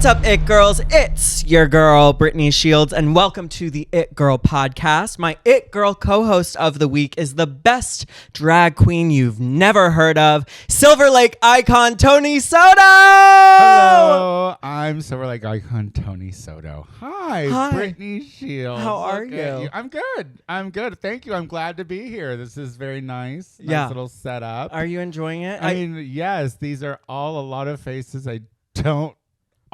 What's up, It Girls? It's your girl, Britney Shields, and welcome to the It Girl podcast. My It Girl co-host of the week is the best drag queen you've never heard of, Silverlake icon Tony Soto! Hello, I'm Silverlake icon Tony Soto. Hi, Britney Shields. How are you? I'm good. Thank you. I'm glad to be here. This is very nice. Yeah. Nice little setup. Are you enjoying it? I mean, yes, these are all a lot of faces. I don't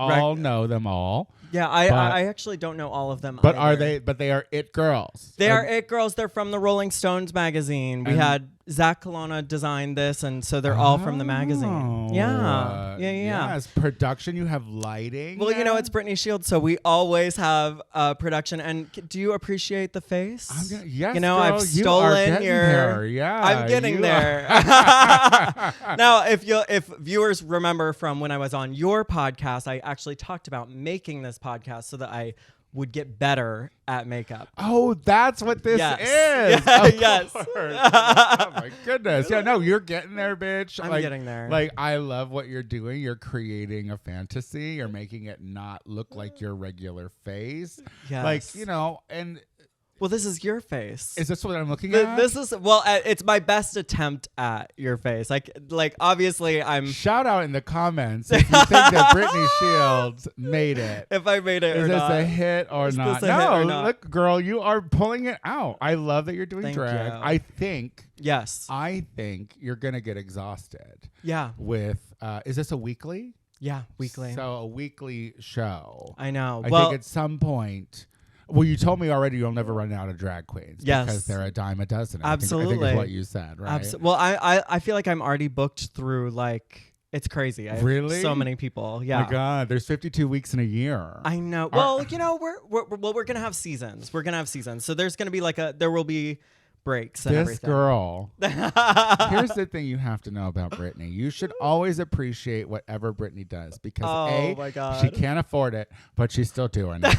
all know them all. Yeah, I actually don't know all of them But either. are they? But they are It Girls. They are It Girls. They're from the Rolling Stones magazine. We had Zach Colonna design this, and so they're all from the magazine. Yeah. Yes, production. You have lighting. Well, you know, it's Britney Shields, so we always have production. And do you appreciate the face? Yes, you know, girl, I've stolen your. there. Yeah, I'm getting there. Now, if viewers remember from when I was on your podcast, I actually talked about making this podcast so that I would get better at makeup. Oh, that's what this is. Yes. Oh my goodness. Yeah, no, you're getting there, bitch. I'm getting there. Like, I love what you're doing. You're creating a fantasy. You're making it not look like your regular face. Yes. Like, you know, and well, this is your face. is this what I'm looking at? This is it's my best attempt at your face. Like obviously I'm. Shout out in the comments if you think that Britney Shields made it. If I made it, Is or this not. a hit or Is not? this a hit or not? Look, girl, you are pulling it out. I love that you're doing Thank drag. you. I think you're gonna get exhausted. Yeah. With is this a weekly? Yeah, weekly. So a weekly show. I know. I think at some point. Well, you told me already you'll never run out of drag queens. Yes. Because they're a dime a dozen. Absolutely. I think is what you said, right? Well, I feel like I'm already booked through it's crazy. I have Really? so many people. Yeah. Oh my God, there's 52 weeks in a year. I know. Well, you know, we're gonna have seasons. We're gonna have seasons. So there's gonna be there will be breaks and this everything. girl. Here's the thing you have to know about Britney. You should always appreciate whatever Britney does because my God. she can't afford it, but she's still doing it.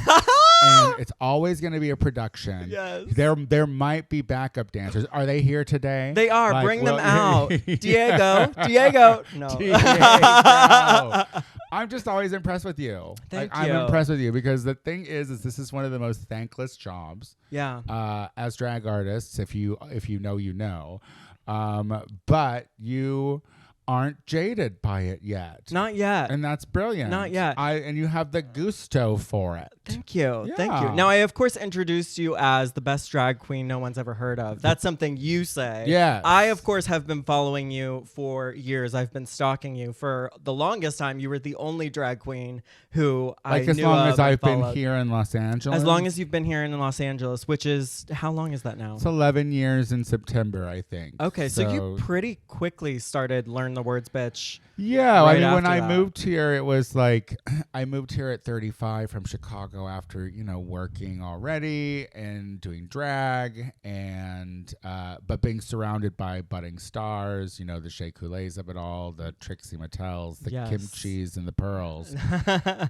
And it's always going to be a production. Yes. There might be backup dancers. Are they here today? They are. Bring them out. Yeah. Diego. No. Diego. I'm just always impressed with you. Thank I'm you. impressed with you because the thing is this is one of the most thankless jobs. Yeah. As drag artists, if you know, you know. But you aren't jaded by it yet. Not yet. And that's brilliant. Not yet. And you have the gusto for it. Thank you. Yeah. Thank you. Now, I, of course, introduced you as the best drag queen no one's ever heard of. That's something you say. Yes. I, of course, have been following you for years. I've been stalking you. For the longest time, you were the only drag queen who I knew as long of as I've and been followed. here in Los Angeles. As long as you've been here in Los Angeles, which is, how long is that now? It's 11 years in September, I think. Okay, so you pretty quickly started Learn the Words, Bitch. Yeah, right I mean, when after I moved here, it was like I moved here at 35 from Chicago after, you know, working already and doing drag and but being surrounded by budding stars, you know, the Shea Couleés of it all, the Trixie Mattels, the Kimchis and the Pearls.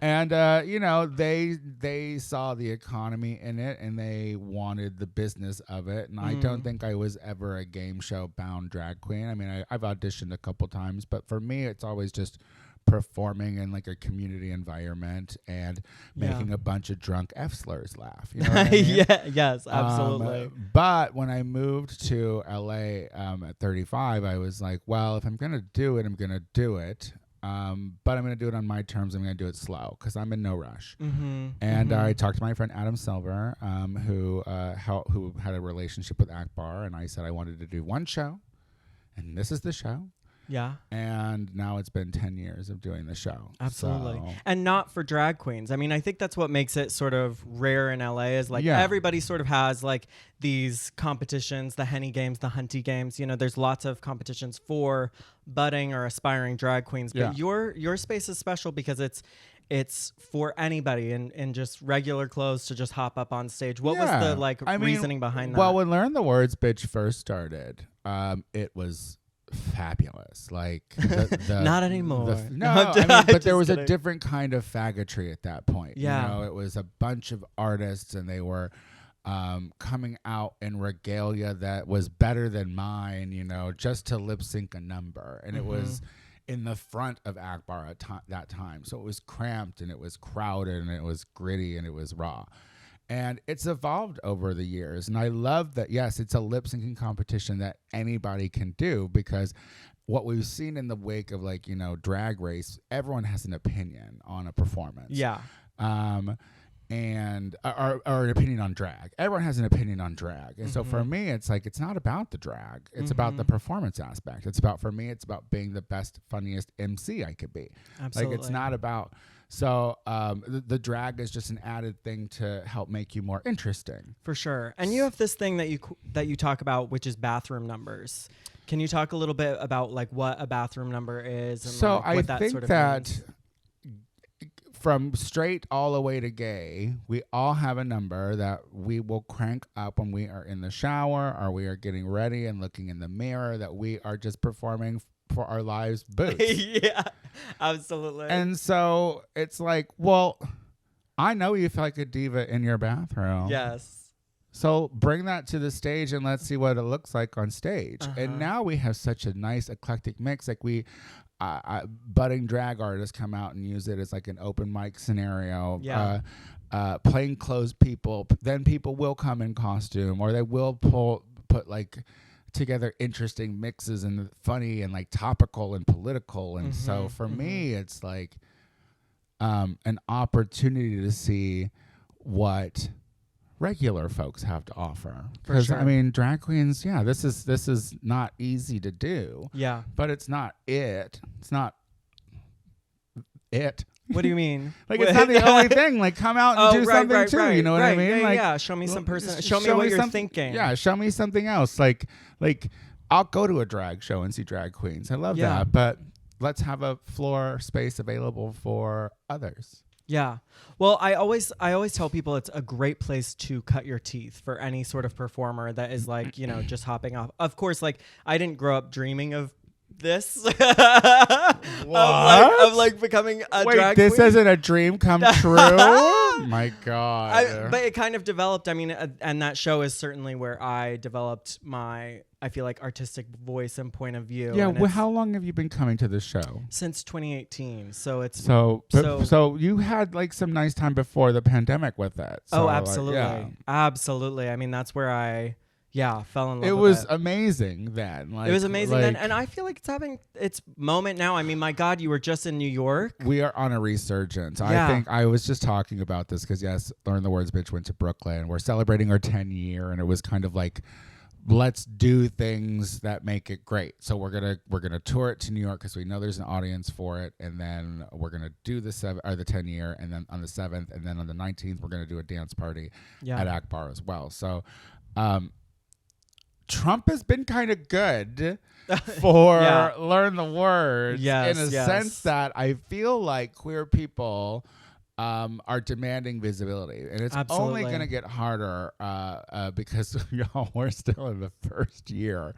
And you know, they saw the economy in it and they wanted the business of it. And I don't think I was ever a game show bound drag queen. I mean, I've auditioned a couple times, but for me it's always just performing in like a community environment and making a bunch of drunk F slurs laugh. You know what I mean? Yes, absolutely. But when I moved to LA at 35, I was like, well, if I'm gonna do it, I'm gonna do it. But I'm going to do it on my terms. I'm going to do it slow because I'm in no rush. And I talked to my friend Adam Silver, who had a relationship with Akbar, and I said I wanted to do one show, and this is the show. Yeah. And now it's been 10 years of doing the show. Absolutely. So. And not for drag queens. I mean, I think that's what makes it sort of rare in LA is everybody sort of has like these competitions, the Henny Games, the Hunty Games. You know, there's lots of competitions for budding or aspiring drag queens. But your space is special because it's for anybody in just regular clothes to just hop up on stage. What was the reasoning behind that? Well, when Learn the Words, Bitch first started, it was fabulous. Like not anymore. But there was a different kind of faggotry at that point. Yeah. You know, it was a bunch of artists and they were coming out in regalia that was better than mine, you know, just to lip sync a number. And in the front of Akbar at that time. So it was cramped and it was crowded and it was gritty and it was raw. And it's evolved over the years. And I love that, yes, it's a lip syncing competition that anybody can do, because what we've seen in the wake of, like, you know, Drag Race, everyone has an opinion on a performance. Yeah. And or an opinion on drag. Everyone has an opinion on drag. And so for me, it's like, it's not about the drag. It's about the performance aspect. It's about, for me, it's about being the best, funniest MC I could be. Absolutely. Like, it's not about, so the drag is just an added thing to help make you more interesting. For sure. And you have this thing that you talk about, which is bathroom numbers. Can you talk a little bit about, like, what a bathroom number is? And so like, what I that think sort of that means? From straight all the way to gay, we all have a number that we will crank up when we are in the shower or we are getting ready and looking in the mirror, that we are just performing for our lives boots. Yeah, absolutely. And so it's like, well, I know you feel like a diva in your bathroom. Yes. So bring that to the stage and let's see what it looks like on stage. And now we have such a nice eclectic mix. Like, budding drag artists come out and use it as like an open mic scenario. Yeah. Plainclothes people, then people will come in costume, or they will put like together interesting mixes and funny and like topical and political. And so for me, it's like an opportunity to see what regular folks have to offer. Because sure. I mean, drag queens, yeah, this is not easy to do. Yeah. But it's not it. It's not it. What do you mean? Like, it's not the only thing. Like, come out and do something too. Right, you know what I mean? Yeah, like, yeah. Show me some person. Show me what you're thinking. Yeah, show me something else. Like I'll go to a drag show and see drag queens. I love Yeah. that. But let's have a floor space available for others. Yeah. Well, I always tell people it's a great place to cut your teeth for any sort of performer that is, like, you know, just hopping off. Of course, like, I didn't grow up dreaming of this. of becoming a drag this queen. isn't a dream come true? My God. But it kind of developed. I mean, and that show is certainly where I developed my, I feel like, artistic voice and point of view. Yeah. Well, how long have you been coming to this show? Since 2018. So it's so you had like some nice time before the pandemic with it. So, absolutely. Like, yeah. Absolutely. I mean, that's where I fell in love with it. It was amazing then. Like, it was amazing then. And I feel like it's having its moment now. I mean, my God, you were just in New York. We are on a resurgence. Yeah. I think I was just talking about this because, yes, Learn the Words Bitch went to Brooklyn. We're celebrating our 10 year, and it was kind of like, let's do things that make it great. So we're gonna tour it to New York because we know there's an audience for it, and then we're gonna do the 10 year, and then on the 7th, and then on the 19th we're gonna do a dance party at Akbar as well. So Trump has been kind of good for Learn the Words, in a sense that I feel like queer people are demanding visibility, and it's only going to get harder because y'all, we're still in the first year.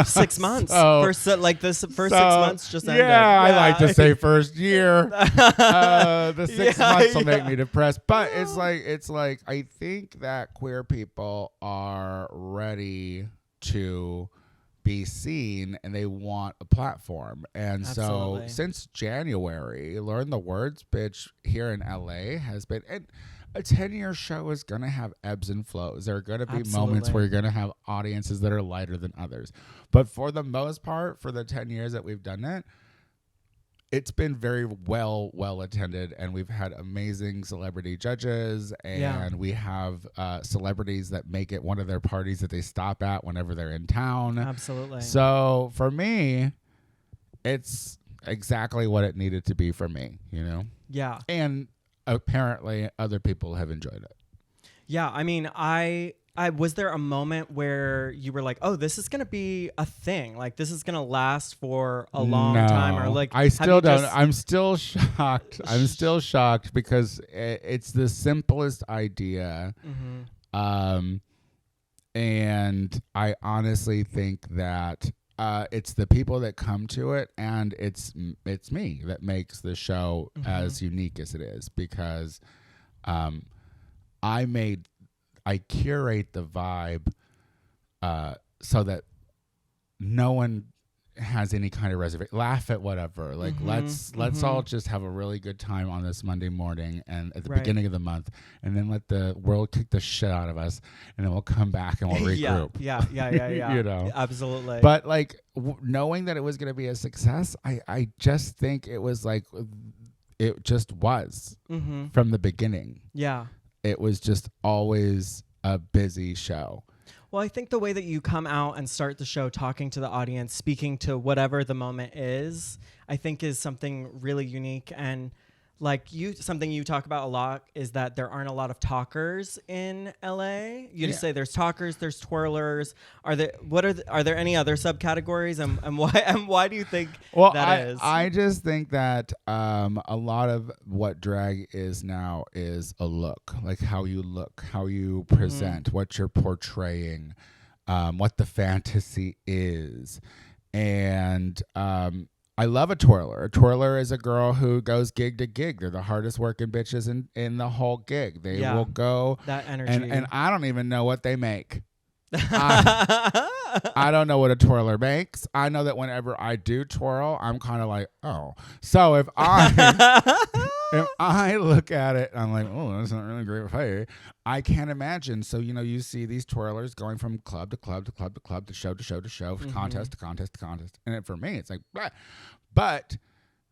6 months. First 6 months just ended. Yeah, I like to say first year. The 6 months will make me depressed, but it's like I think that queer people are ready to be seen and they want a platform. And Absolutely. So since January, Learn the Words Bitch here in LA has been, and a 10-year show is going to have ebbs and flows. There are going to be moments where you're going to have audiences that are lighter than others. But for the most part, for the 10 years that we've done it, it's been very well attended, and we've had amazing celebrity judges, and we have celebrities that make it one of their parties that they stop at whenever they're in town. Absolutely. So for me, it's exactly what it needed to be for me, you know? Yeah. And apparently other people have enjoyed it. Yeah, I mean, I was there a moment where you were like, oh, this is going to be a thing? Like, this is going to last for a long time? Or like, I still don't. I'm still shocked. I'm still shocked because it's the simplest idea. And I honestly think that it's the people that come to it, and it's me that makes the show as unique as it is, because I curate the vibe so that no one has any kind of reservation. Laugh at whatever. Like let's all just have a really good time on this Monday morning and at the beginning of the month, and then let the world kick the shit out of us, and then we'll come back and we'll regroup. Yeah. You know, absolutely. But like knowing that it was going to be a success, I just think it was like it just was from the beginning. Yeah, it was just always a busy show. Well, I think the way that you come out and start the show talking to the audience, speaking to whatever the moment is, I think is something really unique. And like something you talk about a lot is that there aren't a lot of talkers in LA. You just say there's talkers, there's twirlers. Are there any other subcategories? And why do you think that is? I just think that a lot of what drag is now is a look, like how you look, how you present, what you're portraying, what the fantasy is. And I love a twirler. A twirler is a girl who goes gig to gig. They're the hardest working bitches in the whole gig. They will go. That energy. And I don't even know what they make. I don't know what a twirler makes. I know that whenever I do twirl, I'm kind of like, oh. So if I look at it and I'm like, oh, that's not really great pay, I can't imagine. So, you see these twirlers going from club to club to club to club to show to show to show, contest to contest to contest. And for me, it's like, blah. But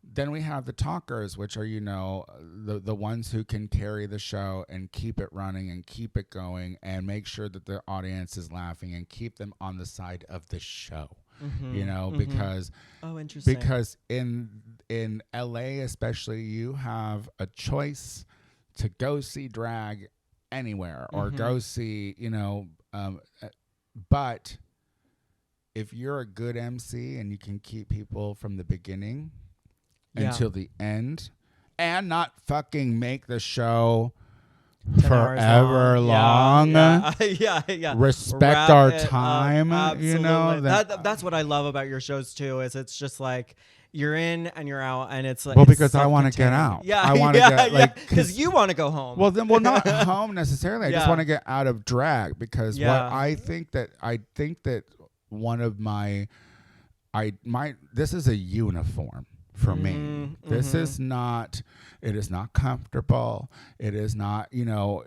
then we have the talkers, which are, the ones who can carry the show and keep it running and keep it going and make sure that the audience is laughing and keep them on the side of the show. Because in LA especially, you have a choice to go see drag anywhere or go see, but if you're a good MC and you can keep people from the beginning until the end and not fucking make the show forever long. Yeah. Respect our time. That's what I love about your shows too, is it's just like you're in and you're out, and it's like, well, because I want to get out. I want to get because you want to go home. Well, not home necessarily. I just want to get out of drag because what I think that one of this is a uniform for me. This is not, it is not comfortable. It is not, no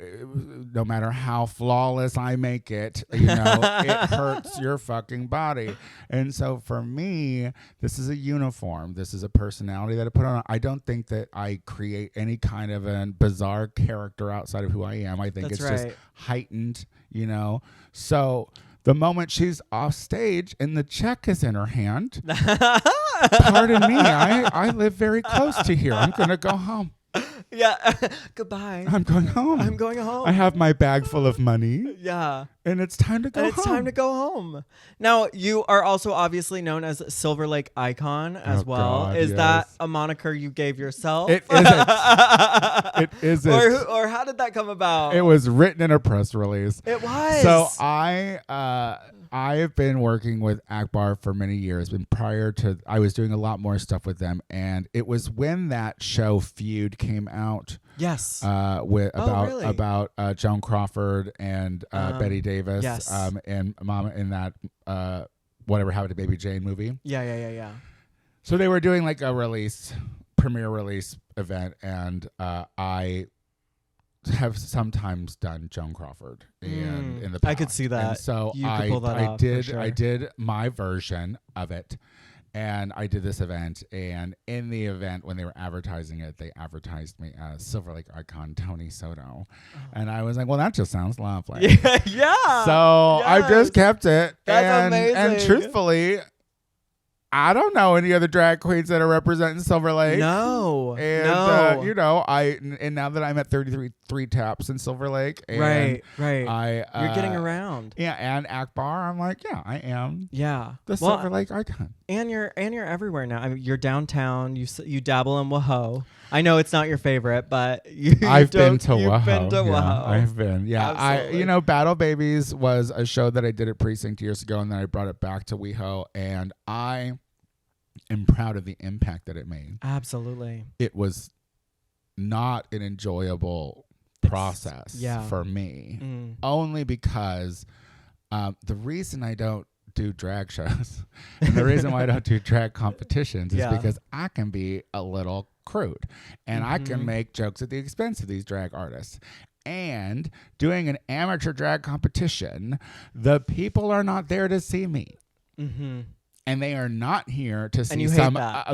matter how flawless I make it, it hurts your fucking body. And so for me, this is a uniform. This is a personality that I put on. I don't think that I create any kind of a bizarre character outside of who I am. I think it's just heightened, So the moment she's off stage and the check is in her hand, pardon me, I live very close to here. I'm going to go home. Yeah. Goodbye. I'm going home. I have my bag full of money. Yeah. And it's time to go home. It's time to go home. Now, you are also obviously known as Silverlake Icon as well. God, is that a moniker you gave yourself? It isn't. It isn't. Or how did that come about? It was written in a press release. It was. So I have been working with Akbar for many years. Prior to, I was doing a lot more stuff with them, and it was when that show Feud came out. Yes. About Joan Crawford and Betty Davis. Yes. And Mama in that Whatever Happened to Baby Jane movie. Yeah. So they were doing like a premiere release event, and I have sometimes done Joan Crawford in the past. I could see that. And so I did my version of it, and I did this event. And in the event, when they were advertising it, they advertised me as Silverlake icon Tony Soto, and I was like, "Well, that just sounds lovely." Yeah. So I just kept it. That's amazing. And truthfully, I don't know any other drag queens that are representing Silverlake. No. And and now that I'm at 33 taps in Silverlake, and right. You're getting around. Yeah, and Akbar, I'm like, yeah, I am. Yeah. The Silverlake icon. And you're everywhere now. I mean, you're downtown. You dabble in WaHo. I know it's not your favorite, but I've been to WaHo. You've been to WaHo. I've been. Yeah. Absolutely. Battle Babies was a show that I did at Precinct years ago, and then I brought it back to WeHo, and I am proud of the impact that it made. Absolutely. It was not an enjoyable process for me, only because the reason I don't do drag shows. And the reason why I don't do drag competitions is because I can be a little crude and I can make jokes at the expense of these drag artists. And doing an amateur drag competition, the people are not there to see me. And they are not here to see some. No. I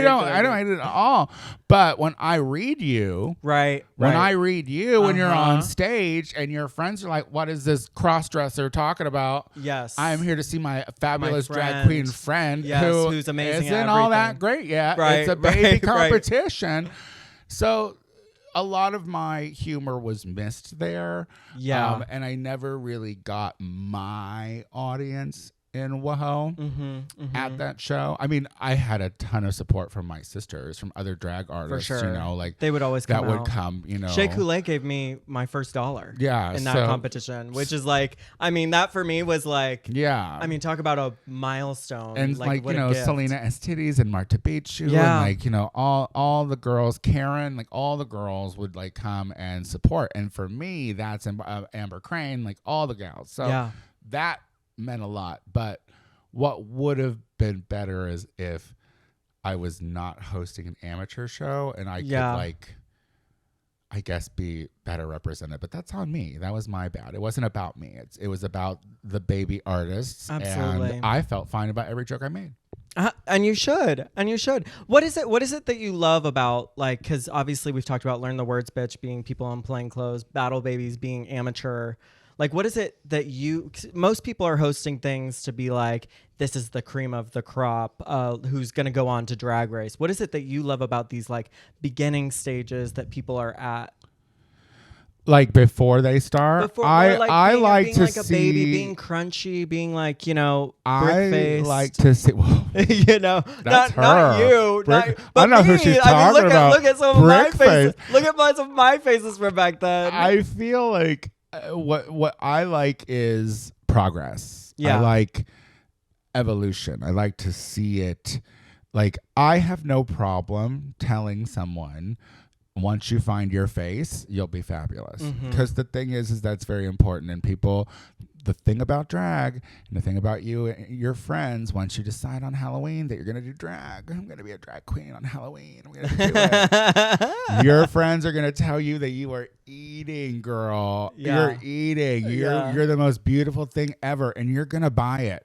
don't hate it at all. But when I read you, when you're on stage and your friends are like, "What is this cross-dresser talking about?" Yes, I am here to see my fabulous drag queen friend, who's amazing. Isn't all that great yet? It's a baby competition. So a lot of my humor was missed there. Yeah, and I never really got my audience in WoHo at that show. I mean, I had a ton of support from my sisters, from other drag artists. For sure. You know, like they would always come that would come. You know, Shea Couleé gave me my first $1. Yeah, in that competition, which is like, I mean, that for me was like, I mean, talk about a milestone. And like you know, Selena Estides and Marta Beach, and like you know, all the girls, Karen, like all the girls would like come and support. And for me, that's Amber Crane, like all the gals. So that meant a lot. But what would have been better is if I was not hosting an amateur show and I could like, I guess, be better represented. But that's on me. That was my bad. It wasn't about me. It was about the baby artists. Absolutely. And I felt fine about every joke I made. And you should. And you should. What is it that you love about, like, because obviously we've talked about Learn the Words, Bitch being people in plain clothes, Battle Babies being amateur. Like, what is it that most people are hosting things to be like, this is the cream of the crop, who's going to go on to Drag Race. What is it that you love about these like beginning stages that people are at? Like before they start? I like being to like see. A baby, being crunchy, being like, you know, brick-faced. I like to see. Well, you know, that's not you. I don't know who she's talking about. Look at some of my faces. Look at some of my faces from back then. I feel like what I like is progress. I like evolution. I like to see it. Like, I have no problem telling someone, once you find your face, you'll be fabulous. Because the thing is that's very important. And people, the thing about drag and the thing about you and your friends, once you decide on Halloween that you're going to do drag, I'm going to be a drag queen on Halloween, I'm going to do it. Your friends are going to tell you that you are eating, girl. You're eating. You're the most beautiful thing ever. And you're going to buy it.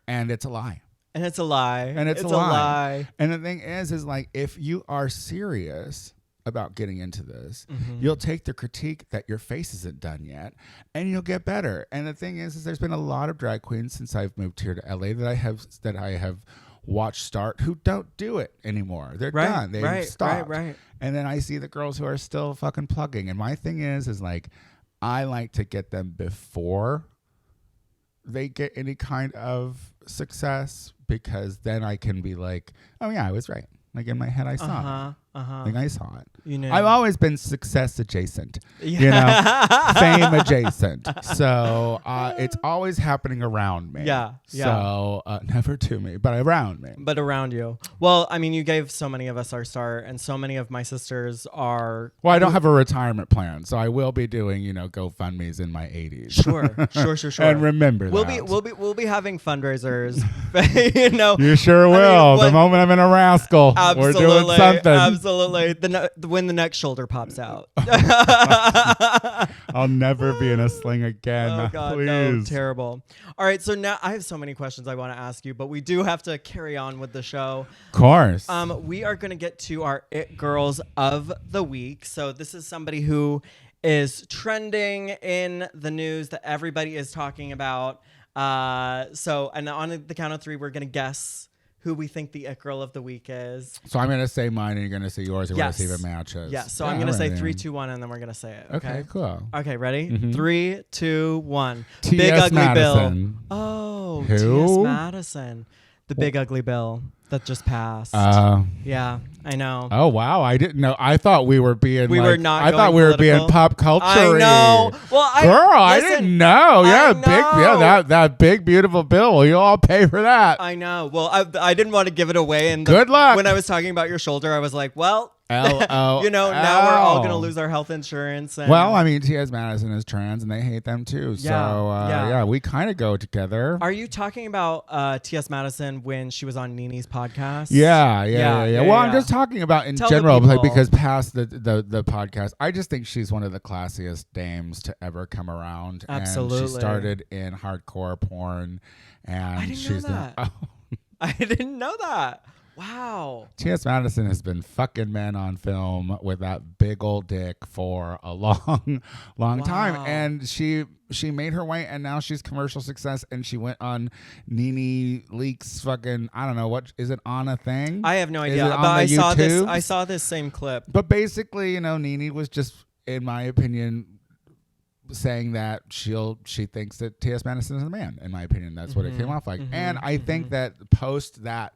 And it's a lie. And it's a lie. And it's a lie. And the thing is like, if you are serious about getting into this, you'll take the critique that your face isn't done yet and you'll get better. And the thing is there's been a lot of drag queens since I've moved here to LA that I have watched start who don't do it anymore. They're done. They've stopped. And then I see the girls who are still fucking plugging. And my thing is like, I like to get them before they get any kind of success, because then I can be like, oh yeah, I was right. Like in my head, I saw it. Like I saw it. You know, I've always been success adjacent. You know, fame adjacent. So it's always happening around me. So never to me, but around me. But around you. Well, I mean, you gave so many of us our start, and so many of my sisters are. Well, I don't have a retirement plan, so I will be doing, you know, GoFundMes in my 80s. Sure. And remember, we'll be having fundraisers. You know, you sure will. The moment I'm in a rascal, we're doing something. Absolutely. When the next shoulder pops out. I'll never be in a sling again. Oh, God, please. No, terrible. All right, so now I have so many questions I want to ask you, but we do have to carry on with the show. Of course. We are going to get to our It Girls of the Week. So this is somebody who is trending in the news that everybody is talking about. And on the count of 3, we're going to guess who we think the It Girl of the Week is. So I'm going to say mine and you're going to say yours, and we're going to see if it matches. Yes. So I'm going to say 3, 2, 1, and then we're going to say it. Okay, cool. Okay, ready? 3, 2, 1. TS Big Ugly Madison. Bill. Oh, who? TS Madison. The Big Ugly Bill that just passed. Yeah, I know. Oh wow, I didn't know. I thought we were being. Were not. I thought we were being pop culture. I know. Well, I didn't know. Yeah, that big beautiful bill. You all pay for that. I know. Well, I didn't want to give it away. And good luck. When I was talking about your shoulder, I was like, well, LOL. Now we're all going to lose our health insurance. And well, I mean, TS Madison is trans and they hate them too. So, we kind of go together. Are you talking about TS Madison when she was on NeNe's podcast? Yeah. Well, I'm just talking about in general, like, because past the podcast, I just think she's one of the classiest dames to ever come around. Absolutely. And she started in hardcore porn. And I didn't know that. I didn't know that. Wow. T.S. Madison has been fucking men on film with that big old dick for a long time. And she made her way, and now she's commercial success, and she went on NeNe Leakes fucking, I don't know, what is it on a thing? I have no idea. But I saw this same clip. But basically, NeNe was just, in my opinion, saying that she thinks that T.S. Madison is a man. In my opinion, that's what it came off like. And I think that post that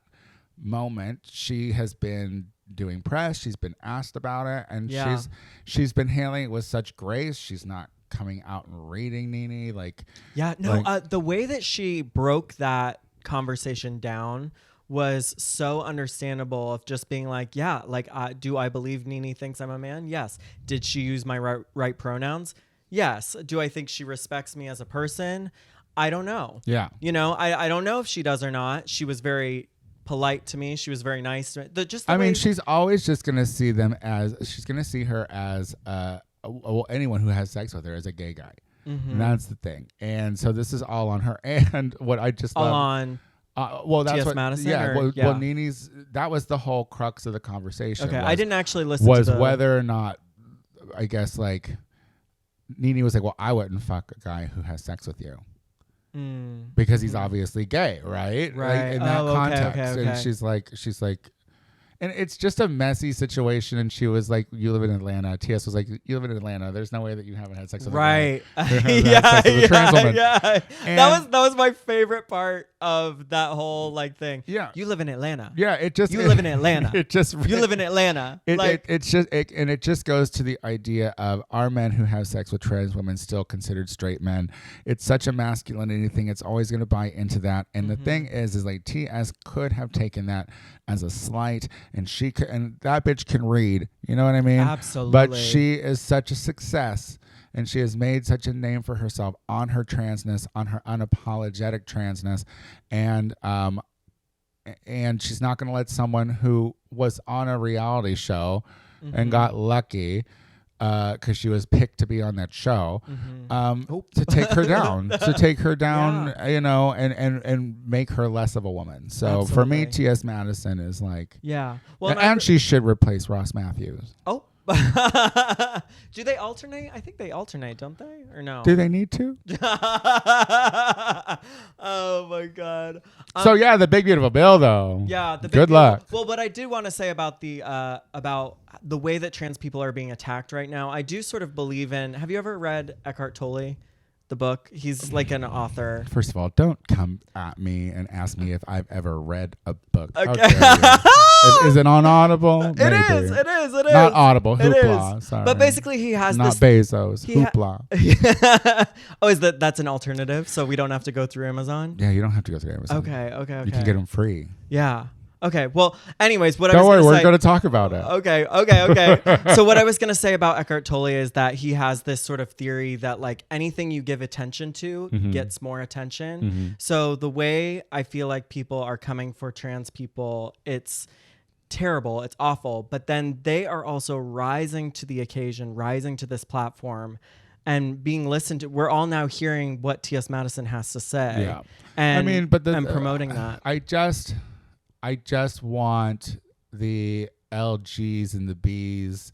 moment, she has been doing press, she's been asked about it, and she's been handling it with such grace. She's not coming out and reading NeNe the way that she broke that conversation down was so understandable, of just being like, do I believe NeNe thinks I'm a man? Yes. Did she use my right pronouns? Yes. Do I think she respects me as a person? I don't know. Yeah. I don't know if she does or not. She was very polite to me. She was very nice to me. She's always just going to see her as anyone who has sex with her as a gay guy. And that's the thing. And so this is all on her. And what I just love. On that's TS Madison? Well, NeNe's, that was the whole crux of the conversation. Okay, I didn't actually listen to whether or not, I guess, like, NeNe was like, well, I wouldn't fuck a guy who has sex with you. Because he's obviously gay, right? Right. Like, in that context. Okay. And she's like, and it's just a messy situation. And she was like, you live in Atlanta. TS was like, you live in Atlanta. There's no way that you haven't had sex with a guy. A trans woman. Yeah. That was my favorite part of that whole thing. Yeah. You live in Atlanta. Yeah. You live in Atlanta. You live in Atlanta. It just goes to the idea of, are men who have sex with trans women still considered straight men? It's such a masculinity thing. It's always going to buy into that. And the thing is like, TS could have taken that as a slight, and she could, and that bitch can read, you know what I mean? Absolutely. But she is such a success, and she has made such a name for herself on her transness, on her unapologetic transness, and she's not going to let someone who was on a reality show and got lucky because she was picked to be on that show, to take her down, and make her less of a woman. So Absolutely. For me, T.S. Madison is like, well, and she should replace Ross Matthews. Oh. Do they alternate? I think they alternate, don't they? Or no? Do they need to? Oh my God. So the big beautiful bill though. Yeah. Good luck. Well, what I did want to say about the way that trans people are being attacked right now, I do sort of believe in. Have you ever read Eckhart Tolle? The book? He's like an author. First of all, don't come at me and ask me if I've ever read a book. Okay. Is it on Audible? It is. Not Audible. Hoopla. Sorry. But basically, he has not Bezos. Hoopla. Oh, that's an alternative, so we don't have to go through Amazon? Yeah, you don't have to go through Amazon. Okay. You can get them free. Yeah. Okay. Well, anyways, don't worry, we're going to talk about it. Okay. So what I was going to say about Eckhart Tolle is that he has this sort of theory that like anything you give attention to gets more attention. So the way I feel like people are coming for trans people, it's terrible, it's awful, but then they are also rising to the occasion, rising to this platform and being listened to. We're all now hearing what T.S. Madison has to say. Yeah. And and promoting that. I just want the LGs and the Bs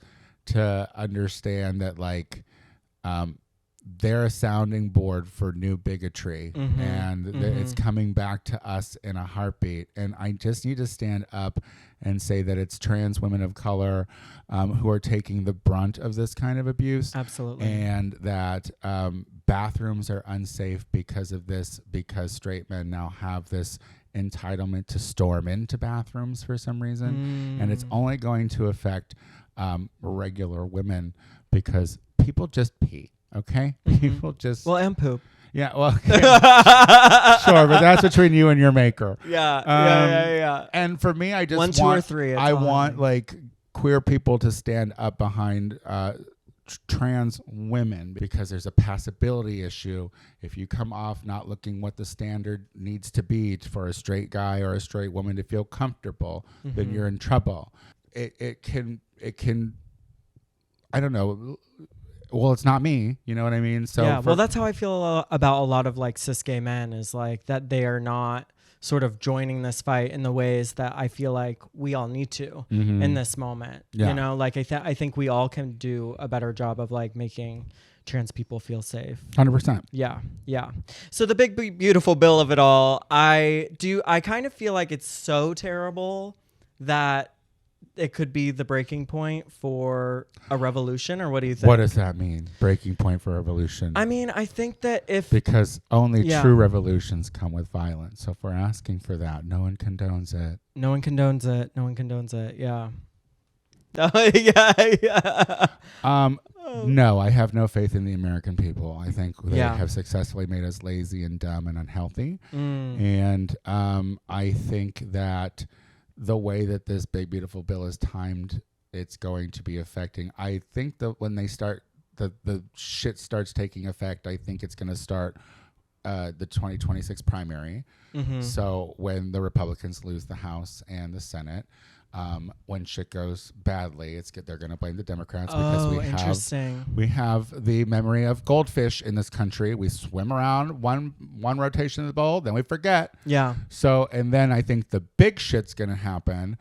to understand that like they're a sounding board for new bigotry, and it's coming back to us in a heartbeat. And I just need to stand up and say that it's trans women of color who are taking the brunt of this kind of abuse. Absolutely. And that bathrooms are unsafe because of this, because straight men now have this entitlement to storm into bathrooms for some reason. And it's only going to affect regular women because people just pee. Okay? People just... Well, and poop. Yeah, well... Sure, but that's between you and your maker. Yeah. And for me, I just want... 1, 2, or 3. I want, like, queer people to stand up behind trans women, because there's a passability issue. If you come off not looking what the standard needs to be for a straight guy or a straight woman to feel comfortable, then you're in trouble. It can I don't know. Well, it's not me. You know what I mean? So yeah. Well, that's how I feel about a lot of like cis gay men, is like that they are not sort of joining this fight in the ways that I feel like we all need to in this moment. Yeah. You know, like I think we all can do a better job of like making trans people feel safe. 100%. Yeah. Yeah. So the big, beautiful bill of it all, I kind of feel like it's so terrible that it could be the breaking point for a revolution, or what do you think? What does that mean? Breaking point for revolution? I mean, I think that because only true revolutions come with violence. So if we're asking for that, no one condones it. No one condones it. No one condones it. Yeah. Yeah. No, I have no faith in the American people. I think they have successfully made us lazy and dumb and unhealthy. And I think that the way that this big beautiful bill is timed, it's going to be affecting. I think that when they start, the shit starts taking effect, I think it's going to start the 2026 primary. So when the Republicans lose the House and the Senate, when shit goes badly, they're going to blame the Democrats, because we have the memory of goldfish in this country. We swim around one rotation of the bowl, then we forget. Yeah. So, and then I think the big shit's going to happen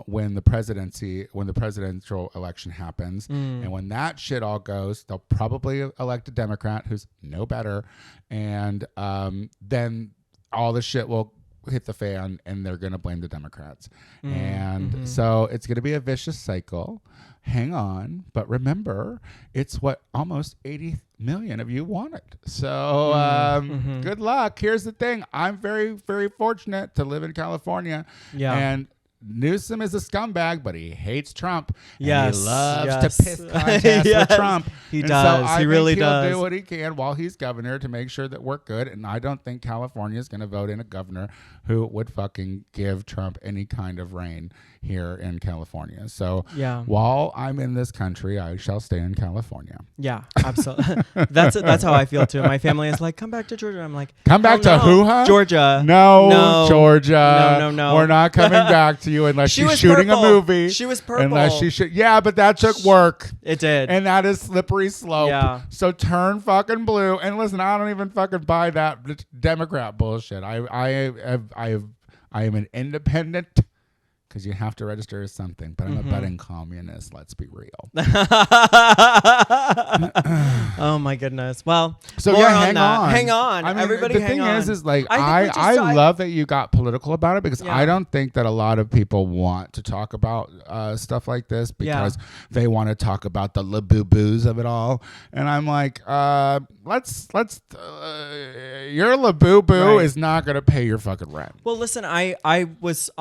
when the presidential election happens, and when that shit all goes, they'll probably elect a Democrat who's no better, and then all the shit will hit the fan, and they're going to blame the Democrats. And so it's going to be a vicious cycle. Hang on. But remember, it's what almost 80 million of you wanted. So good luck. Here's the thing. I'm very, very fortunate to live in California. Yeah. And Newsom is a scumbag, but he hates Trump. Yes, he loves to piss contest with Trump. He does. So he really does. He'll do what he can while he's governor to make sure that we're good. And I don't think California is going to vote in a governor who would fucking give Trump any kind of reign here in California. So while I'm in this country, I shall stay in California. Yeah, absolutely. That's how I feel too. My family is like, come back to Georgia. I'm like, come back to who? Georgia. No, Georgia. No. We're not coming back to you unless she's shooting purple. a movie. She was purple. Unless she should. Yeah, but that took work. It did. And that is slippery slope. Yeah. So turn fucking blue. And listen, I don't even fucking buy that Democrat bullshit. I am an independent, because you have to register as something, but I'm a budding communist. Let's be real. Oh my goodness. Well, so hang on. I mean, everybody, the thing is like I love that you got political about it, because I don't think that a lot of people want to talk about stuff like this, because they want to talk about the laboo-boos of it all, and I'm like, let's your laboo-boo is not going to pay your fucking rent. Well, listen, I was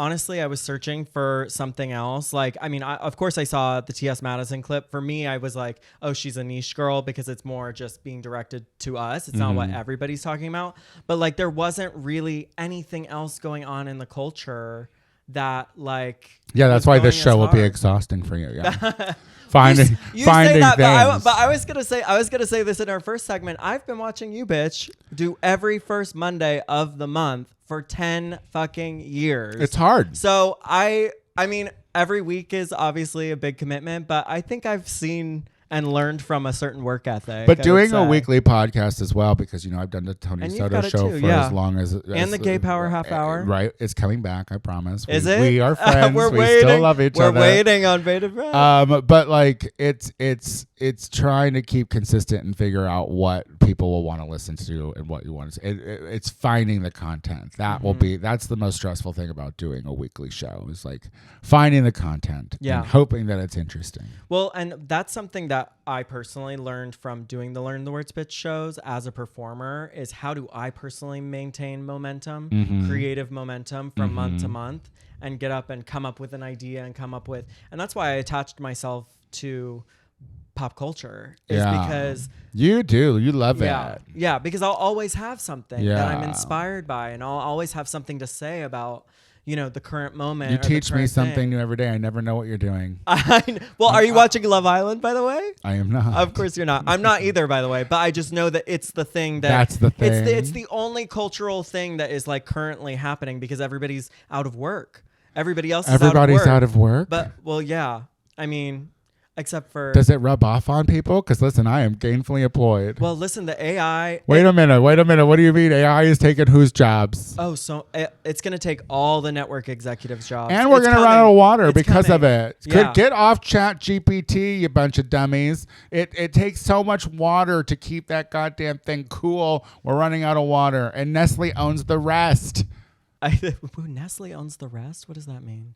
searching for something else. Like, I mean, of course I saw the TS Madison clip. For me, I was like, oh, she's a niche girl, because it's more just being directed to us. It's not what everybody's talking about. But like, there wasn't really anything else going on in the culture that like. Yeah, that's why this show will be exhausting for you. Yeah. finding say that, things. But I was gonna say this in our first segment. I've been watching you, bitch, do every first Monday of the month for 10 fucking years. It's hard. So I mean, every week is obviously a big commitment, but I think I've seen and learned from a certain work ethic. But doing a weekly podcast as well, because, you know, I've done the Tony Soto show for as long as... And the Gay Power Half Hour. Right. It's coming back, I promise. Is it? We are friends. We still love each other. We're waiting on bated breath. But, like, it's trying to keep consistent and figure out what people will want to listen to and what you want to say. It's finding the content. That will be... That's the most stressful thing about doing a weekly show, is, like, finding the content and hoping that it's interesting. Well, and that's something that I personally learned from doing the Learn the Words Bitch shows as a performer, is how do I personally maintain momentum, creative momentum from month to month, and get up and come up with an idea and and that's why I attached myself to pop culture, is because you love it. Yeah, because I'll always have something that I'm inspired by, and I'll always have something to say about, the current moment. You or the teach me current something thing. new every day. I never know what you're doing. Well, are you watching Love Island, by the way? I am not. Of course you're not. I'm not either, by the way. But I just know that it's the thing That's the thing. It's the only cultural thing that is like currently happening because everybody's out of work. Everybody's out of work. But well, yeah. I mean, except for. Does it rub off on people? Because listen, I am gainfully employed. Well, listen, the AI. Wait a minute. What do you mean AI is taking whose jobs? Oh, so it's going to take all the network executives' jobs. And we're going to run out of water because of it. Yeah. Get off Chat GPT, you bunch of dummies. It takes so much water to keep that goddamn thing cool. We're running out of water. And Nestle owns the rest. Nestle owns the rest? What does that mean?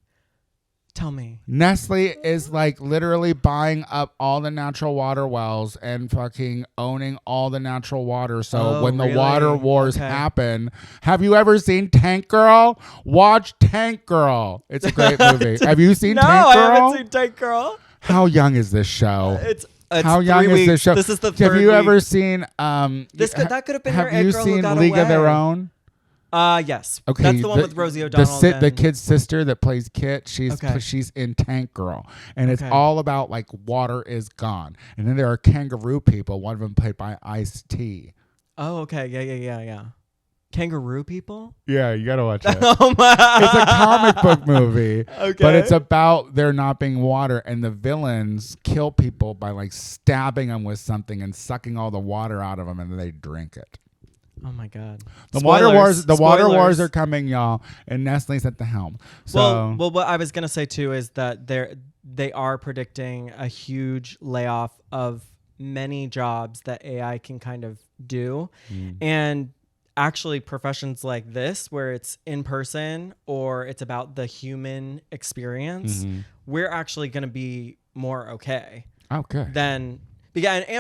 Tell me. Nestle is like literally buying up all the natural water wells and fucking owning all the natural water. So when the water wars happen, have you ever seen Tank Girl? Watch Tank Girl. It's a great movie. Have you seen Tank Girl? No, I haven't seen Tank Girl. How young is this show? It's How young is this show? This is the third Have you week. ever seen that could have been Have her you girl who seen got League of Their away. Own? Yes. Okay, That's the one with Rosie O'Donnell. The kid's sister that plays Kit, she's in Tank Girl. And it's all about like water is gone. And then there are kangaroo people, one of them played by Ice-T. Oh, okay. Yeah. Kangaroo people? Yeah, you gotta watch it. Oh my. It's a comic book movie. Okay. But it's about there not being water, and the villains kill people by like stabbing them with something and sucking all the water out of them, and then they drink it. Oh my God! The water wars are coming, y'all, and Nestle's at the helm. So, well, what I was gonna say too is that they are predicting a huge layoff of many jobs that AI can kind of do, and actually professions like this where it's in person or it's about the human experience, we're actually gonna be more okay. Okay. And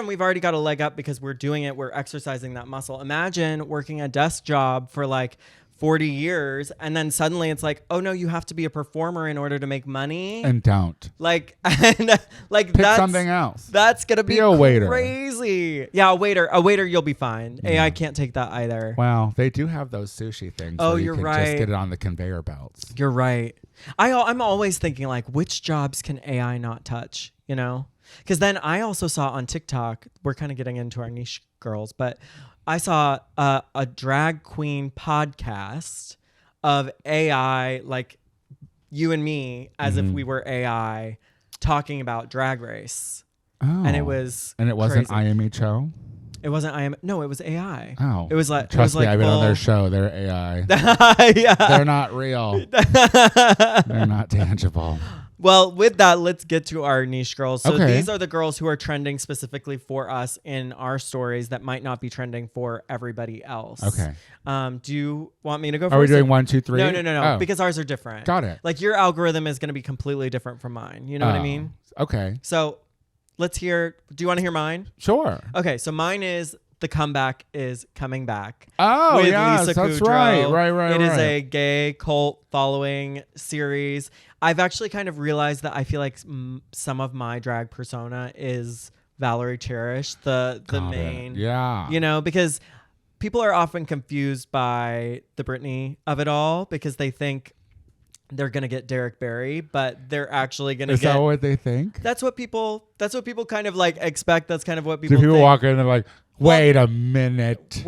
we've already got a leg up because we're doing it. We're exercising that muscle. Imagine working a desk job for like 40 years and then suddenly it's like, oh no, you have to be a performer in order to make money. And don't. Pick something else. That's going to be a waiter. Crazy. Yeah, a waiter, you'll be fine. Yeah. AI can't take that either. Well, they do have those sushi things. Oh, you're right. Just get it on the conveyor belts. You're right. I'm always thinking like, which jobs can AI not touch, Because then I also saw on TikTok, we're kind of getting into our niche girls, but I saw a drag queen podcast of AI, like you and me, as if we were AI, talking about Drag Race. Oh. And it wasn't IMHO? It wasn't No, it was AI. Oh. It was like Trust me, I've been on their show. They're AI. Yeah. They're not real. They're not tangible. Well, with that, let's get to our niche girls. So okay. These are the girls who are trending specifically for us in our stories that might not be trending for everybody else. Okay. Do you want me to go first? Are we doing 1, 2, 3? No. Because ours are different. Got it. Like your algorithm is going to be completely different from mine. You know what I mean? Okay. So let's hear. Do you want to hear mine? Sure. Okay. So mine is The Comeback is Coming Back. Oh, with yes, Lisa that's Kudrow. right. It is a gay cult following series. I've actually kind of realized that I feel like some of my drag persona is Valerie Cherish, the main. Yeah. Because people are often confused by the Britney of it all because they think they're going to get Derek Barry, but they're actually going to get... Is that what they think? That's what people kind of like expect. That's kind of what people think. people walk in and they're like, wait a minute.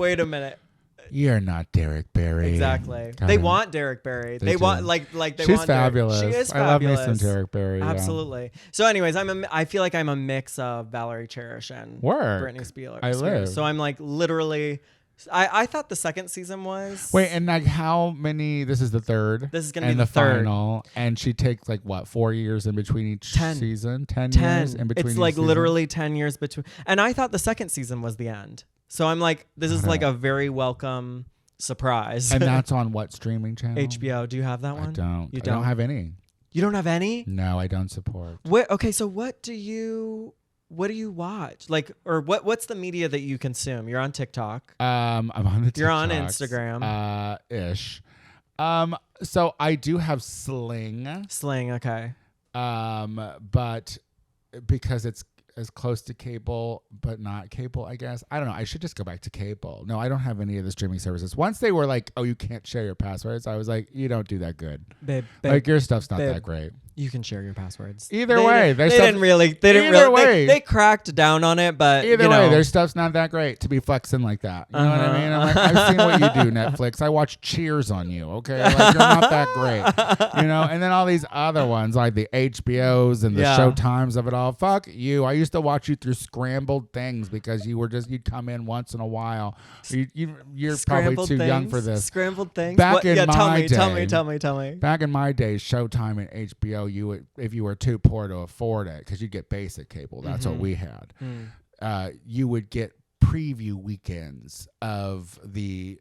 You're not Derek Barry. Exactly. They want Derek Barry. They want like they She's want fabulous. She is fabulous. I love me some Derek Barry. Absolutely. Yeah. So anyways, I feel like I'm a mix of Valerie Cherish and Britney Spears. So I'm like literally I thought the second season was... Wait, and like how many... This is the third. This is going to be the third. Final. And she takes like what, 4 years in between each season? 10 years in between It's like literally 10 years between. And I thought the second season was the end. So I'm like, this is like a very welcome surprise. And that's on what streaming channel? HBO. Do you have that one? I don't. You I don't have any. You don't have any? No, I don't support. Okay, so what do you watch? Like, or what's the media that you consume? You're on TikTok. I'm on the TikTok. You're on Instagram. Ish. So I do have Sling. Sling, okay. But because it's as close to cable, but not cable, I guess. I don't know. I should just go back to cable. No, I don't have any of the streaming services. Once they were like, oh, you can't share your passwords, I was like, you don't do that good. Babe, like, your stuff's not that great. You can share your passwords. Either way. They didn't really. They cracked down on it, but either way, their stuff's not that great to be flexing like that. You know what I mean? I'm like, I've seen what you do, Netflix. I watch Cheers on you, okay? Like, you're not that great. You know? And then all these other ones, like the HBOs and the Showtimes of it all. Fuck you. I used to watch you through scrambled things because you'd come in once in a while. You're probably too young for this. Scrambled things? Back in my day. Tell me. Back in my day, Showtime and HBO, you would, if you were too poor to afford it, because you'd get basic cable. That's what we had. You would get preview weekends of the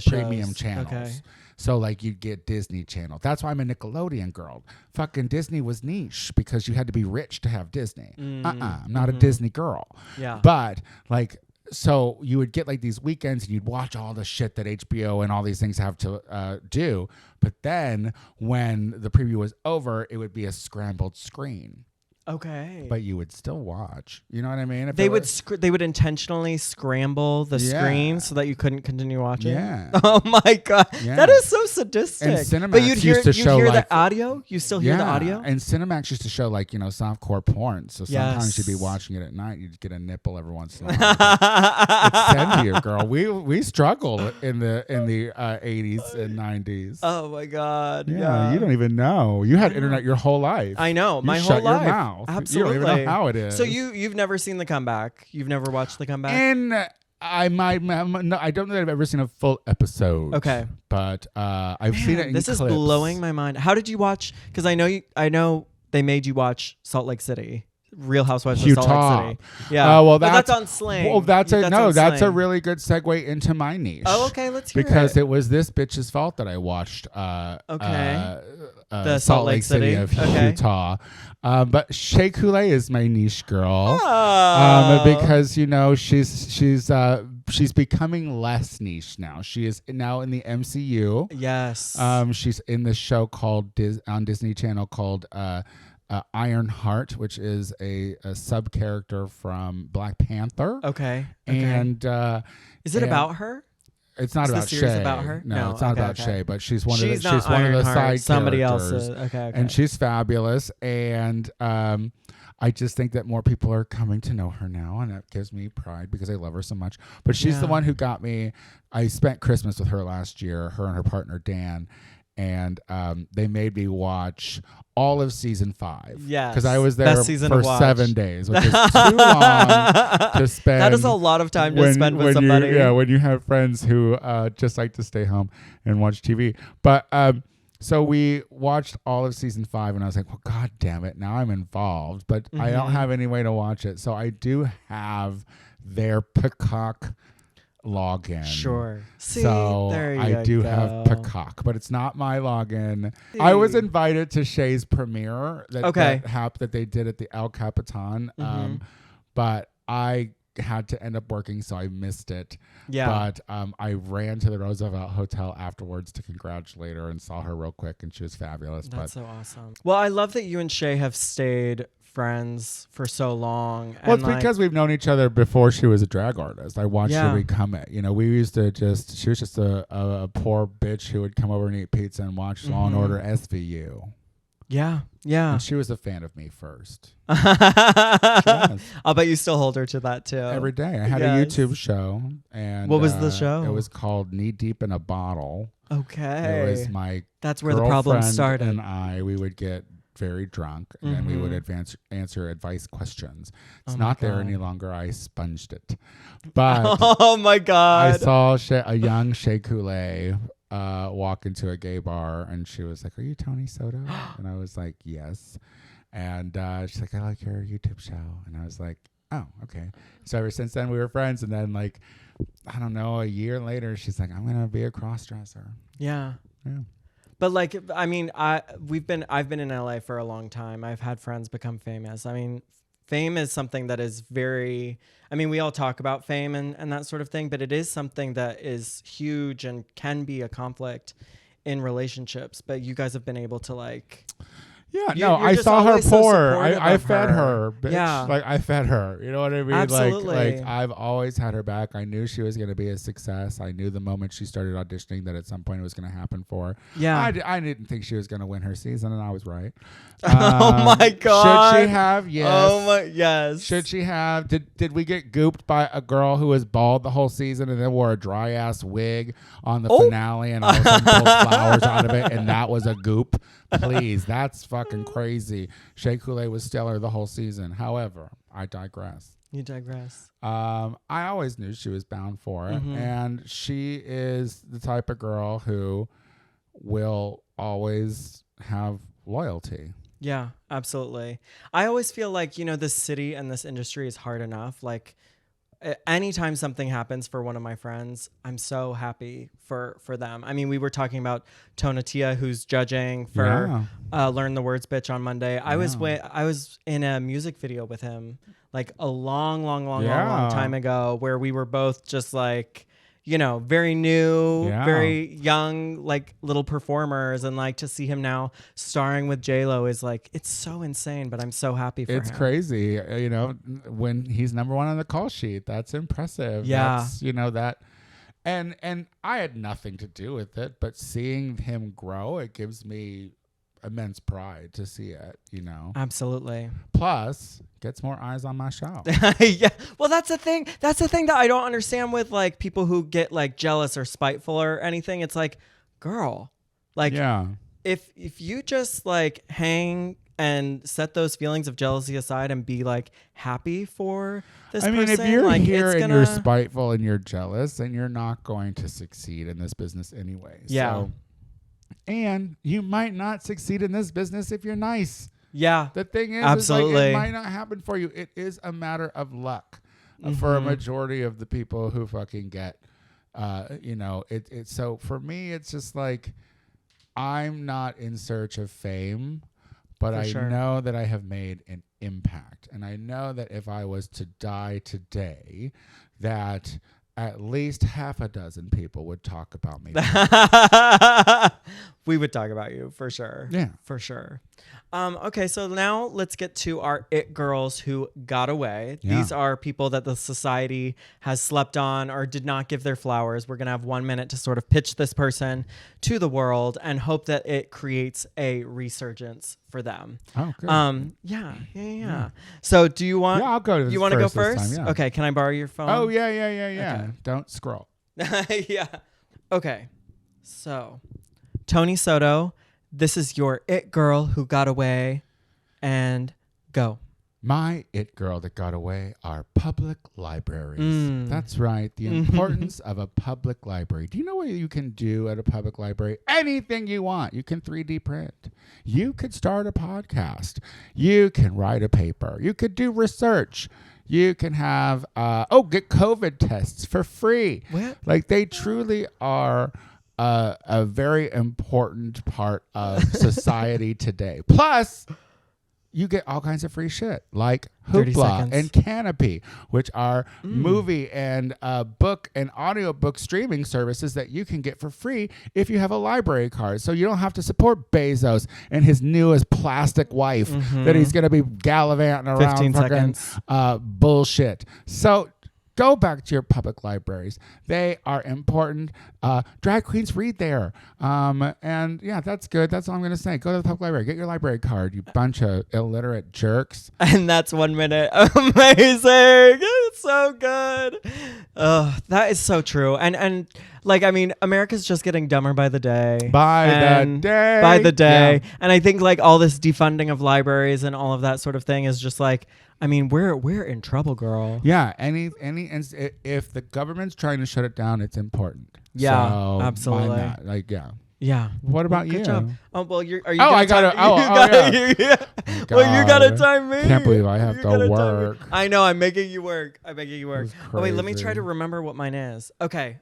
premium channels. Okay. So like you'd get Disney Channel. That's why I'm a Nickelodeon girl. Fucking Disney was niche because you had to be rich to have Disney. I'm not a Disney girl. Yeah. But like, so you would get like these weekends and you'd watch all the shit that HBO and all these things have to do. But then when the preview was over, it would be a scrambled screen. Okay. But you would still watch. You know what I mean? They would intentionally scramble the screen so that you couldn't continue watching. Yeah. Oh my god. Yeah. That is so sadistic. And Cinemax but you'd hear like, the audio? You still hear the audio? And Cinemax used to show like, softcore porn. So sometimes you'd be watching it at night, you'd get a nipple every once in a while. It's sent to you, girl. We struggled in the 80s and 90s. Oh my god. Yeah. You don't even know. You had internet your whole life. I know. My whole shut life. Your mouth. Absolutely. You don't even know how it is. So you've never seen The Comeback? You've never watched The Comeback? And I don't know that I've ever seen a full episode. Okay, but I've seen it in clips. This is blowing my mind. How did you watch? Because I know they made you watch Salt Lake City. Real Housewives of Salt Lake City. Yeah. Well, that's on Sling. Well, that's a really good segue into my niche. Oh, okay. Let's hear it. Because it was this bitch's fault that I watched. The Salt Lake City of Utah. But Shea Couleé is my niche girl. Oh. Because she's becoming less niche now. She is now in the MCU. Yes. She's in the show called on Disney Channel called Iron Heart, which is a sub character from Black Panther. Okay. And is it about her? It's not about Shea. About her? No, it's not about Shea, but she's one of the side characters. Somebody else. Okay. And she's fabulous. And I just think that more people are coming to know her now, and that gives me pride because I love her so much. But she's the one who got me. I spent Christmas with her last year, her and her partner Dan, and they made me watch all of season 5. Yes, because I was there for 7 days, which is too long to spend. That is a lot of time to spend with somebody. When you have friends who just like to stay home and watch TV. But so we watched all of season 5, and I was like, well, God damn it, now I'm involved, but I don't have any way to watch it. So I do have their Peacock login. Sure. See, so there I do have Peacock, but it's not my login. I was invited to Shea's premiere that they did at the El Capitan, but I had to end up working, so I missed it. Yeah. But I ran to the Roosevelt Hotel afterwards to congratulate her and saw her real quick, and she was fabulous. That's so awesome. Well, I love that you and Shea have stayed friends for so long. Well, it's because we've known each other before she was a drag artist. I watched her become it. We used to she was just a poor bitch who would come over and eat pizza and watch Law and Order SVU. Yeah. And she was a fan of me first. I'll bet you still hold her to that too. Every day. I had a YouTube show. And what was the show? It was called Knee Deep in a Bottle. Okay. It was my That's where the problem started. And we would get very drunk, and then we would answer advice questions. It's not there any longer. I sponged it. But oh my God. I saw a young Shea Couleé walk into a gay bar, and she was like, are you Tony Soto? And I was like, yes. And she's like, I like your YouTube show. And I was like, oh, okay. So ever since then we were friends, and then like, I don't know, a year later she's like, I'm gonna be a cross-dresser. Yeah. But like, I mean, I've been in LA for a long time. I've had friends become famous. I mean, fame is something that is very, I mean, we all talk about fame and that sort of thing, but it is something that is huge and can be a conflict in relationships. But you guys have been able to like Yeah, no, I saw her pour. I fed her, bitch. Yeah. Like, I fed her. You know what I mean? Absolutely. Like I've always had her back. I knew she was going to be a success. I knew the moment she started auditioning that at some point it was going to happen for her. Yeah. I didn't think she was going to win her season, and I was right. Oh my God. Should she have? Yes. Oh my, yes. Should she have? Did we get gooped by a girl who was bald the whole season and then wore a dry ass wig on the finale and all of a sudden pulled flowers out of it, and that was a goop? Please, that's fucking crazy. Shea Couleé was stellar the whole season. However, I digress. You digress. I always knew she was bound for it, and she is the type of girl who will always have loyalty. Yeah, absolutely. I always feel like, this city and this industry is hard enough. Like, anytime something happens for one of my friends, I'm so happy for them. I mean, we were talking about Tonatia, who's judging for Learn the Words Bitch on Monday. I was in a music video with him like a long time ago, where we were both just like, very new, very young, like little performers. And like to see him now starring with J-Lo is like, it's so insane, but I'm so happy for him. It's crazy. When he's number one on the call sheet, that's impressive. Yeah. That's, that. And I had nothing to do with it, but seeing him grow, it gives me immense pride to see it, Absolutely. Plus, gets more eyes on my show. Yeah. Well, that's the thing. That's the thing that I don't understand with like people who get like jealous or spiteful or anything. It's like, girl, like if you just like hang and set those feelings of jealousy aside and be like happy for this person. If you're like, here and you're spiteful and you're jealous, then you're not going to succeed in this business anyway. Yeah. So, and you might not succeed in this business if you're nice. Yeah. The thing is, absolutely, it might not happen for you. It is a matter of luck for a majority of the people who fucking get, so for me, it's just like, I'm not in search of fame, but I know that I have made an impact. And I know that if I was to die today, that at least half a dozen people would talk about me. We would talk about you for sure. Yeah. For sure. Okay, so now let's get to our it girls who got away. Yeah. These are people that the society has slept on or did not give their flowers. We're going to have 1 minute to sort of pitch this person to the world and hope that it creates a resurgence for them. Oh, good. Yeah. So do you want... Yeah, I'll go to this. You want to go first? Time, yeah. Okay, can I borrow your phone? Oh, yeah. Okay. Don't scroll. Yeah. Okay. So, Tony Soto, this is your it girl who got away, and go. My it girl that got away are public libraries. That's right. The importance of a public library. Do you know what you can do at a public library? Anything you want. You can 3D print. You could start a podcast. You can write a paper. You could do research. You can have, get COVID tests for free. What? Like, they truly are a very important part of society today. Plus, you get all kinds of free shit like Hoopla and Canopy, which are movie and book and audiobook streaming services that you can get for free if you have a library card. So you don't have to support Bezos and his newest plastic wife that he's going to be gallivanting around 15 seconds. Bullshit. So go back to your public libraries. They are important. Drag queens read there. And yeah, that's good. That's all I'm going to say. Go to the public library. Get your library card, you bunch of illiterate jerks. And that's 1 minute. Amazing. It's so good. That is so true. And like, I mean, America's just getting dumber by the day. By the day. Yeah. And I think like all this defunding of libraries and all of that sort of thing is just like, I mean, we're in trouble, girl. Yeah, if the government's trying to shut it down, it's important. Yeah, so absolutely. Mind that. Like, yeah. Yeah. What about you? Good job. Oh well, are you? Oh, I got it. Yeah. Well, you gotta time me. Can't believe I have to work. I know. I'm making you work. Oh wait, let me try to remember what mine is. Okay.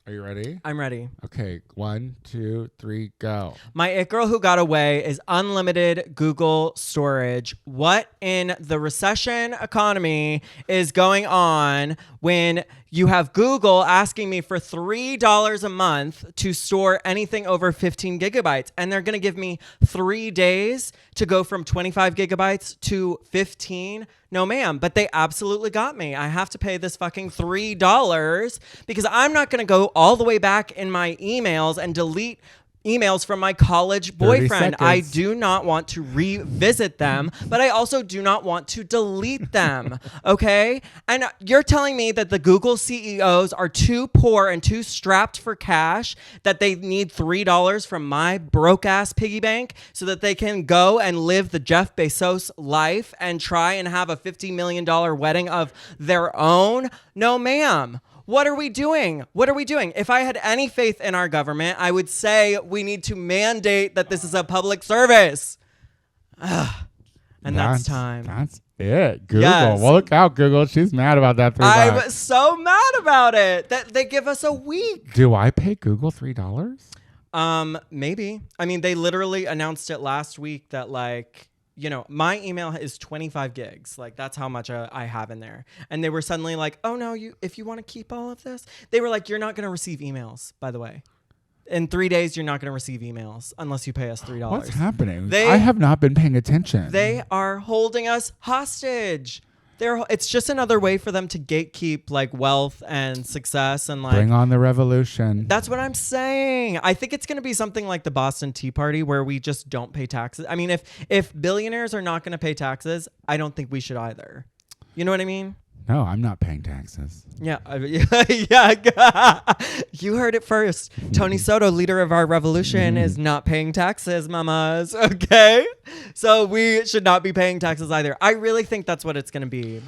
Are you ready? I'm ready. Okay, 1, 2, 3, go. My it girl who got away is unlimited Google storage. What in the recession economy is going on when You have Google asking me for $3 a month to store anything over 15 gigabytes. And they're going to give me 3 days to go from 25 gigabytes to 15. No, ma'am. But they absolutely got me. I have to pay this fucking $3 because I'm not going to go all the way back in my emails and delete emails from my college boyfriend. I do not want to revisit them, but I also do not want to delete them. Okay? And you're telling me that the Google CEOs are too poor and too strapped for cash that they need $3 from my broke ass piggy bank so that they can go and live the Jeff Bezos life and try and have a $50 million wedding of their own? No, ma'am. What are we doing? What are we doing? If I had any faith in our government, I would say we need to mandate that this is a public service. And that's time. That's it. Google. Yes. Well, look out, Google. She's mad about that $3. I'm so mad about it that they give us a week. Do I pay Google $3? Maybe. I mean, they literally announced it last week that my email is 25 gigs. Like, that's how much I have in there. And they were suddenly like, oh, no, if you want to keep all of this, they were like, you're not going to receive emails, by the way. In 3 days, you're not going to receive emails unless you pay us $3. What's happening? I have not been paying attention. They are holding us hostage. It's just another way for them to gatekeep wealth and success and bring on the revolution. That's what I'm saying. I think it's going to be something like the Boston Tea Party where we just don't pay taxes. I mean, if billionaires are not going to pay taxes, I don't think we should either. You know what I mean? No, I'm not paying taxes. Yeah. Yeah. You heard it first. Tony Soto, leader of our revolution, is not paying taxes, mamas. Okay? So we should not be paying taxes either. I really think that's what it's going to be.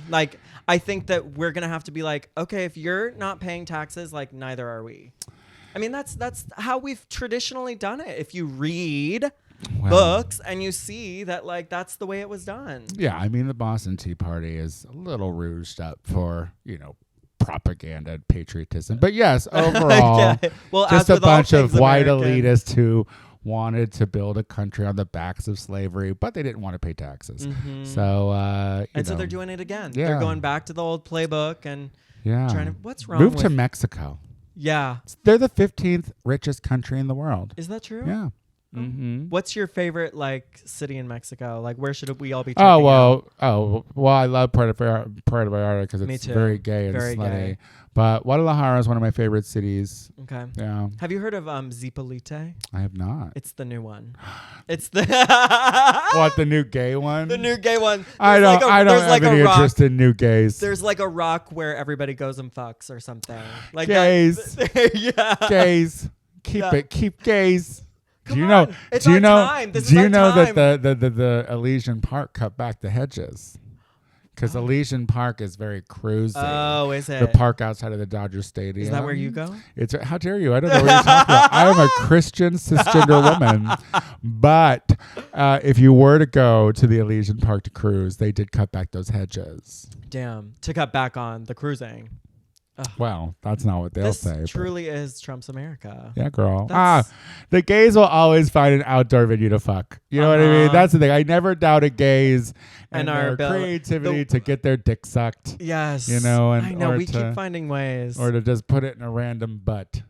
I think that we're going to have to be okay, if you're not paying taxes, neither are we. I mean, that's how we've traditionally done it. If you read books and you see that that's the way it was done. Yeah, I mean the Boston Tea Party is a little rouged up for, propaganda and patriotism. But yes, overall, well, just a bunch of white American elitists who wanted to build a country on the backs of slavery, but they didn't want to pay taxes. Mm-hmm. So so they're doing it again. Yeah. They're going back to the old playbook and trying to. What's wrong? Move to Mexico. Yeah, they're the 15th richest country in is Is that true? Yeah. Mm-hmm. What's your favorite city in Mexico? Where should we all be checking out? I love Puerto Vallarta because it's very gay and slutty. Gay. But Guadalajara is one of my favorite cities. Okay. Yeah. Have you heard of Zipolite? I have not. It's the new one. It's the what, the new gay one? The new gay one. I don't have any interest in new gays. There's a rock where everybody goes and fucks or something. Gays. Yeah. Gays. Keep gays. Do you know that the Elysian Park cut back the hedges? Because Elysian Park is very cruisy. Oh, is it? The park outside of the Dodger Stadium. Is that where you go? How dare you? I don't know what you're talking about. I am a Christian cisgender woman. But if you were to go to the Elysian Park to cruise, they did cut back those hedges. Damn. To cut back on the cruising. Ugh. Well, that's not what they'll say. This truly is Trump's America. Yeah, girl. The gays will always find an outdoor venue to fuck. You know what I mean? That's the thing. I never doubted gays and their creativity to get their dick sucked. Yes. And I know. We keep finding ways. Or to just put it in a random butt.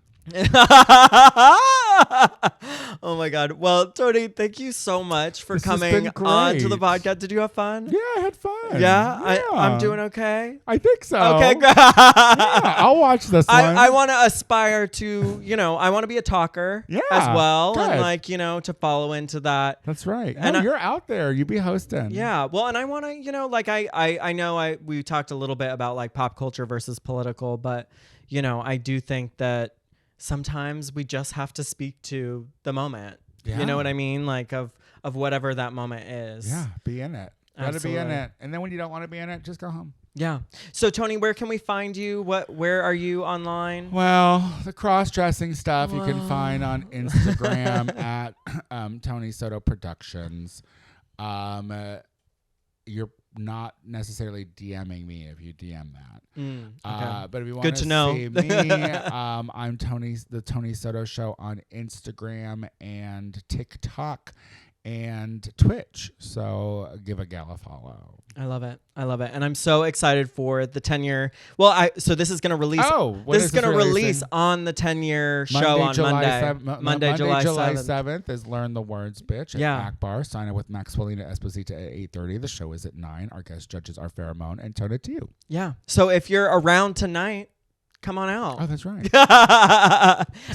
Oh my God. Well, Tony, thank you so much for coming on to the podcast. Did you have fun? Yeah, I had fun. Yeah? I'm doing okay? I think so. Okay, great. Yeah, I'll watch this one. I want to aspire to, I want to be a talker as well. Good. And to follow into that. That's right. And you're out there. You be hosting. Yeah. Well, and I want to, I know we talked a little bit about pop culture versus political, but, I do think that sometimes we just have to speak to the moment. Yeah. You know what I mean? Of whatever that moment is. Yeah, be in it. Gotta be in it. And then when you don't want to be in it, just go home. Yeah. So Tony, where can we find you? Where are you online? Well, the cross-dressing stuff you can find on Instagram at Tony Soto Productions. You're not necessarily DMing me if you DM that. Okay. But if you want to see me, I'm the Tony Soto Show on Instagram and TikTok and Twitch. So give a gal a follow. I love it. I love it. And I'm so excited for the 10-year. Well, so this is going to release. This is going to release on the 10-year show on Monday. Monday, July 7th is Learn the Words, Bitch at Akbar. Sign up with Maxwellina Esposito at 8:30. The show is at 9. Our guest judges are Pheromone and Tona Tiu. Yeah. So if you're around tonight, come on out. Oh, that's right.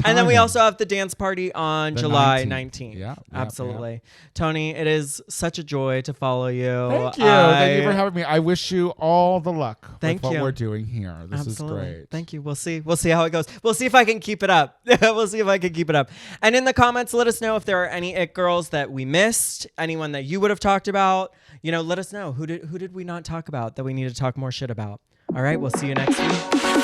And then we also have the dance party on July 19th. Yeah. Absolutely. Yeah. Tony, it is such a joy to follow you. Thank you. Thank you for having me. I wish you all the luck with what you. we're doing here. This is great. Thank you. We'll see. We'll see how it goes. We'll see if I can keep it up. We'll see if I can keep it up. And in the comments, let us know if there are any it girls that we missed, anyone that you would have talked about. Let us know. Who did we not talk about that we need to talk more shit about? All right. We'll see you next week.